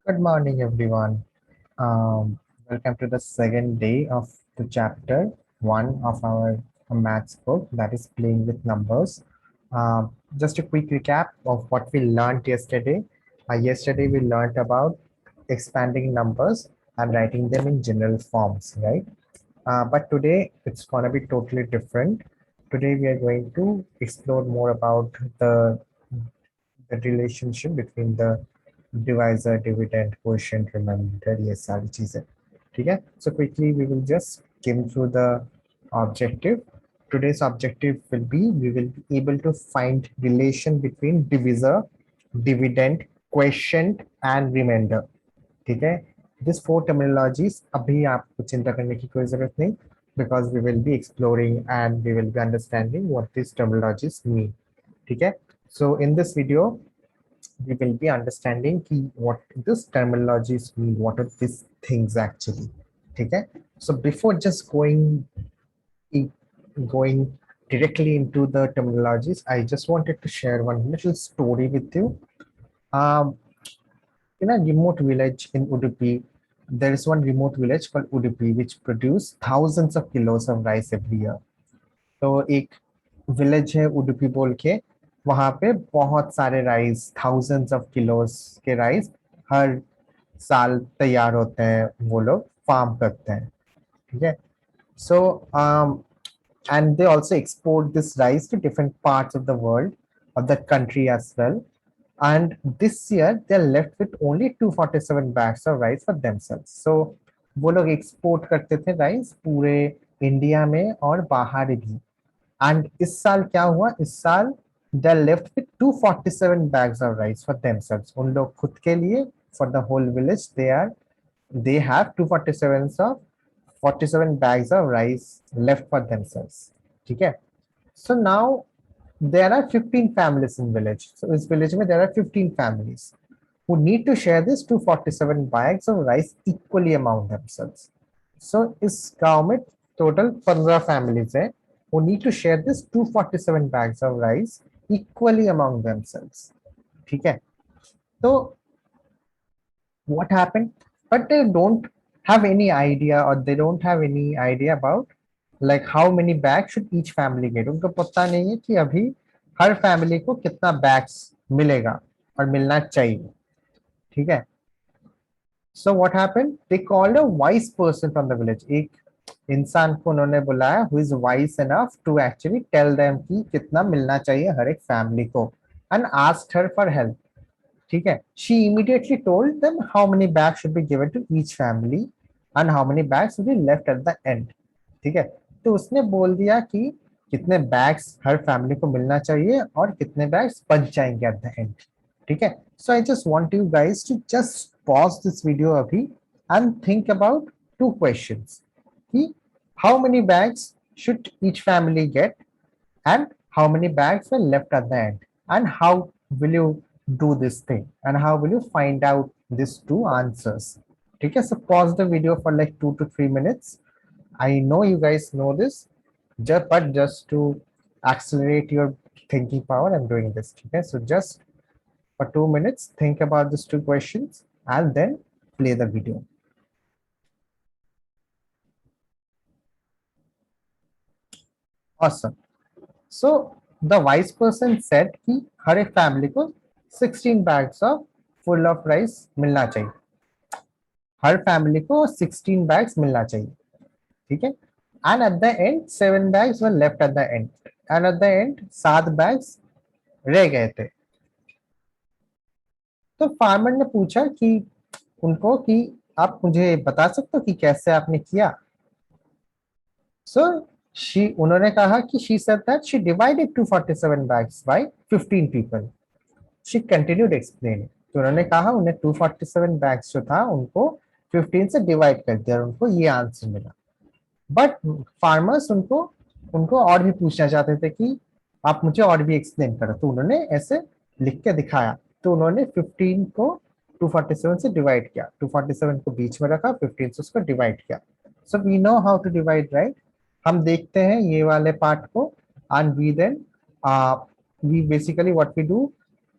Good morning, everyone. Welcome to the second day of the chapter one of our maths book, that is playing with numbers. Just a quick recap of what we learned yesterday. Yesterday, we learned about expanding numbers and writing them in general forms, right? But today, it's going to be totally different. Today, we are going to explore more about the relationship between the divisor, dividend, quotient, remainder, ये सारी चीजें ठीक है. So quickly we will just skim through the objective. Today's objective will be we will be able to find relation between divisor, dividend, quotient and remainder. ठीक है. These four terminologies अभी आपको चिंता करने की कोई जरूरत नहीं, because we will be exploring and we will be understanding what these terminologies mean. ठीक है. So in this video we will be understanding ki what this terminologies mean, what are these things actually. Okay, so before just going directly into the terminologies, I just wanted to share one little story with you. um, in a remote village in Udupi, there is one remote village called Udupi which produce thousands of kilos of rice every year. तो एक village है उडुपी बोल के, वहां पे बहुत सारे rice, thousands of किलोस के राइस हर साल तैयार होते हैं, वो लोग फार्म करते हैं. ठीक है. सो and they also export this rice to different parts of the world, of the country as well. And this year they're left with only 247 bags of rice for themselves. So वो लोग export करते थे rice पूरे India में और बाहर भी. And इस साल क्या हुआ, इस साल they left with 247 bags of rice for themselves. उन लोग खुद के लिए, for the whole village, they have 247 of 47 bags of rice left for themselves. ठीक है. So now there are 15 families in village. So इस village में there are 15 families who need to share this 247 bags of rice equally among themselves. So इस गांव में total 15 families हैं who need to share this 247 bags of rice equally among themselves. ठीक है. तो what happened? But they don't have any idea, or they don't have any idea about like how many bags should each family get. उनको पता नहीं है कि अभी हर family को कितना बैग्स मिलेगा और मिलना चाहिए. ठीक है. So what happened? They called a wise person from the village. एक इंसान को उन्होंने बुलाया who is wise enough to actually tell them कि कितना मिलना चाहिए हर एक फैमिली को, and asked her for help. ठीक है. She immediately told them how many bags should be given to each family and how many bags will be left at the end. ठीक है. तो उसने बोल दिया कि कितने बैग्स हर फैमिली को मिलना चाहिए और कितने बैग्स बच जाएंगे एट द एंड. ठीक है. So I just want you guys to just pause this video अभी and think about two questions कि how many bags should each family get and how many bags were left at the end, and how will you do this thing and how will you find out these two answers. Okay, so pause the video for like 2 to 3 minutes. I know you guys know this, but just to accelerate your thinking power, I'm doing this. Okay, so just for 2 minutes think about these two questions and then play the video. Awesome. So the wise person said कि हर एक family को 16 bags of full of rice मिलना चाहिए. हर family को 16 bags मिलना चाहिए. ठीक है. And at the end 7 bags were left at the end. And at the end 7 bags रह गए थे. तो फार्मर ने पूछा कि उनको कि आप मुझे बता सकते हो कि कैसे आपने किया. So she उन्होंने कहा कि she said that she divided 247 bags by 15 people. She continued explaining. तो उन्होंने कहा उन्हें 247 बैग्स जो था उनको 15 से डिवाइड कर दिया और उनको ये आंसर मिला. बट फार्मर्स उनको उनको और भी पूछना चाहते थे कि आप मुझे और भी एक्सप्लेन करो. तो उन्होंने ऐसे लिख के दिखाया. तो उन्होंने 15 को 247 से डिवाइड किया, 247 को बीच में रखा, 15 से उसको डिवाइड किया. So we know how to divide, right. हम देखते हैं ये वाले पार्ट को and we then we basically what we do,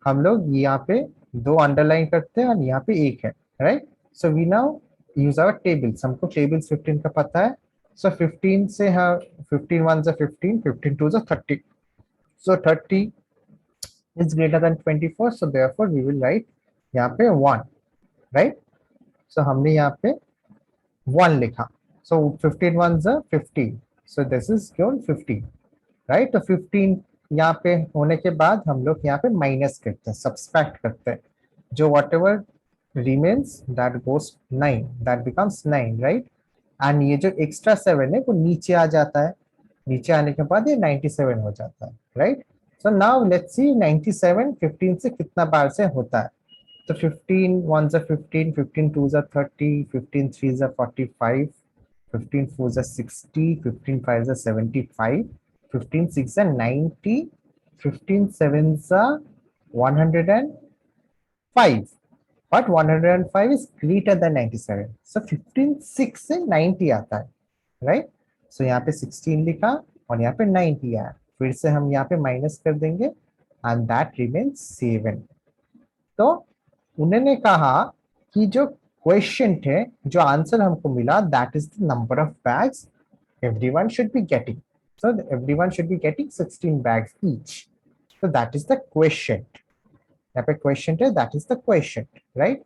हम लोग यहाँ पे 2 अंडरलाइन करते हैं और यहाँ पे 1 है. Right. So we now use our tables. हमको टेबल्स 15 का पता है. सो 15 से हाँ, 15 1 से 15, 15 2 से 30. सो 30 is greater than 24, so therefore we will write यहाँ पे 1, right. So हमने यहाँ पे 1 लिखा. So 15 1 से 15, so this is केवल 15, right. तो 15 यहाँ पे होने के बाद हम लोग यहाँ पे माइनस करते हैं, सब्सट्रैक्ट करते हैं. जो whatever remains that goes 9, that becomes 9, right. And ये जो एक्स्ट्रा 7 है वो नीचे आ जाता है. नीचे आने के बाद ये 97 हो जाता है, right. So now let's see 97 15 से कितना बार से होता है. तो 15 1 से 15, 15 2 से 30, 15 3 से 45, 15 4 से 60, 15 5 से 75, 15 6 से 90, 15 7 से 105. But 105 is greater than 97. So 15 6 से 90 आता है, right. So यहाँ पे 16 लिखा और यहाँ पे 90 आया. फिर से हम यहाँ पे माइनस कर देंगे and that remains 7. तो उन्होंने कहा कि जो क्वेश्चन है, जो आंसर हमको मिला, that is the number of bags everyone should be getting. So everyone should be getting 16 bags each. So that is the question. यहाँ पे क्वेश्चन है, that is the question, right.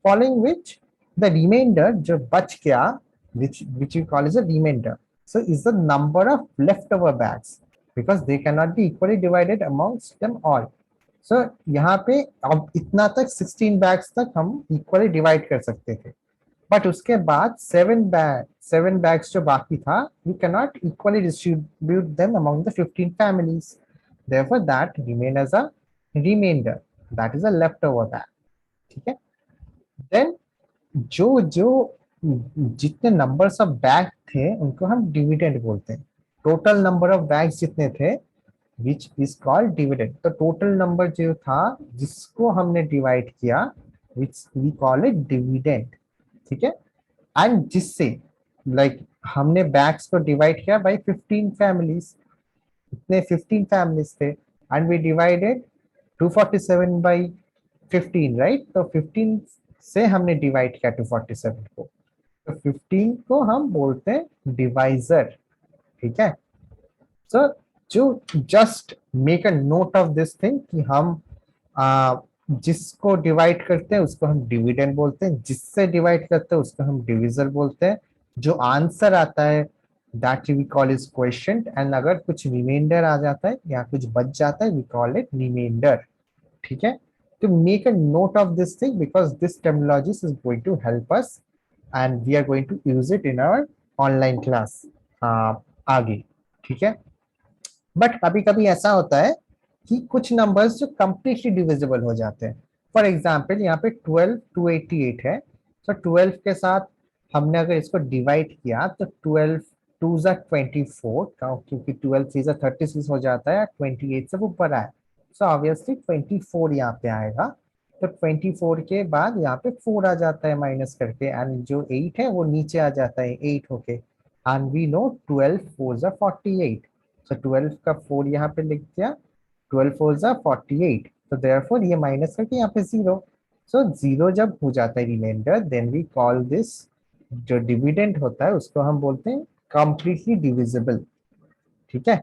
Following which the remainder जो बच गया, which we call as a remainder, so is the number of leftover bags because they cannot be equally divided amongst them all. So यहाँ पे अब इतना तक 16 bags तक हम equally divide कर सकते थे, but उसके बाद 7 bags जो बाकी था, we cannot equally distribute them among the 15 families. Therefore that remain as a remainder, that is a leftover bag. ठीक है. देन जो जो जितने नंबर्स ऑफ बैग थे उनको हम डिविडेंड बोलते हैं. टोटल नंबर ऑफ बैग्स जितने थे विच इज कॉल्ड डिविडेंड. तो टोटल नंबर जो था जिसको हमने डिवाइड किया which we call it dividend. ठीक है. एंड जिससे लाइक हमने बैग्स को डिवाइड किया बाय 15 फैमिलीज. इतने 15 फैमिलीज थे and we divided 247 by 15, right. तो 15 से हमने डिवाइड किया 247 को. तो 15 को हम बोलते हैं डिवाइजर. ठीक है. सो जो just make a note of this thing कि हम जिसको डिवाइड करते हैं उसको हम डिविडेंड बोलते हैं, जिससे डिवाइड करते हैं उसको हम डिविजर बोलते हैं. जो आंसर आता है that we call is question, and अगर कुछ रिमाइंडर आ जाता है या कुछ बच जाता है वी कॉल इट रिमाइंडर. ठीक है. To make a note of this thing because this terminology is going to help us and we are going to use it in our online class आगे. ठीक है. बट कभी कभी ऐसा होता है कि कुछ नंबर्स जो कंप्लीटली डिविजिबल हो जाते हैं. फॉर एग्जाम्पल यहाँ पे 12 288 है. तो 12 के साथ हमने अगर इसको डिवाइड किया तो 12 2 जा 24, क्योंकि 12 3 जा 36 हो जाता है, 28 से वो बड़ा है. सो ऑब्वियसली 24 यहाँ पे आएगा. तो 24 के बाद यहाँ पे 4 आ जाता है माइनस करके, एंड जो 8 है वो नीचे आ जाता है 8 होके. एंड वी नो 12 4 जा 48. सो 12 का 4 यहाँ पे लिख दिया, 12 4 जा 48. तो देयरफॉर ये माइनस करके यहाँ पे 0. सो 0 जब हो जाता है remainder, then we call this जो डिविडेंड होता है उसको हम बोलते हैं कंप्लीटली डिविजिबल. ठीक है.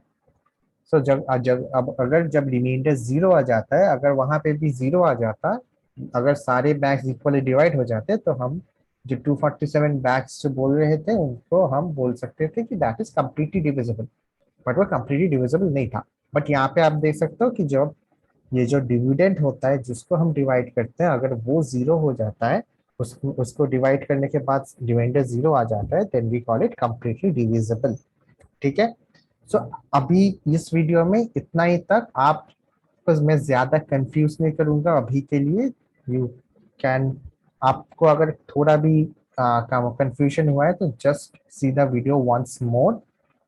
सो अब अगर जब रिमाइंडर 0 आ जाता है, अगर वहां पे भी 0 आ जाता, अगर सारे बैग्स इक्वली डिवाइड हो जाते तो हम जो 247 बैग्स जो बोल रहे थे उनको हम बोल सकते थे कि that is completely divisible. But वो कंप्लीटली डिविजिबल नहीं था. बट यहाँ पे आप देख सकते हो कि जब ये जो डिविडेंड होता है जिसको हम डिवाइड करते हैं, अगर वो 0 हो जाता है, उसको डिवाइड करने के बाद रिमाइंडर 0 आ जाता है, then we call it completely divisible. ठीक है. सो अभी इस वीडियो में इतना ही तक. आप बस मैं ज्यादा कंफ्यूज नहीं करूंगा अभी के लिए. यू कैन, आपको अगर थोड़ा भी कंफ्यूजन हुआ है तो just see the video once more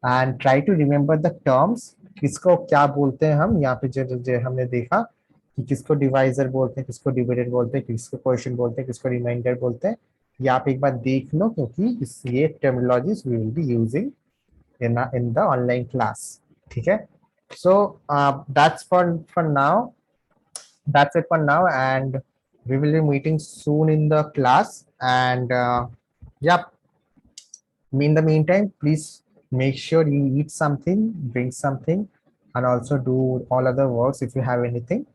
and try to remember the terms. किसको क्या बोलते हैं हम यहाँ पे, जो हमने देखा कि किसको डिवाइजर बोलते हैं, किसको डिविडेंड बोलते हैं, किसको क्वेश्चन बोलते हैं, किसको रिमाइंडर बोलते हैं. ये आप एक बार देख लो क्योंकि ये terminologies we will be using in the online class. ठीक है. So that's for now. That's it for now, and We will be meeting soon in the class, and yeah, in the meantime, please make sure you eat something, drink something, and also do all other works if you have anything.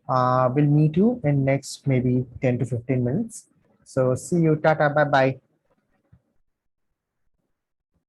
We'll meet you in next maybe 10 to 15 minutes. So see you. Tata. Bye bye.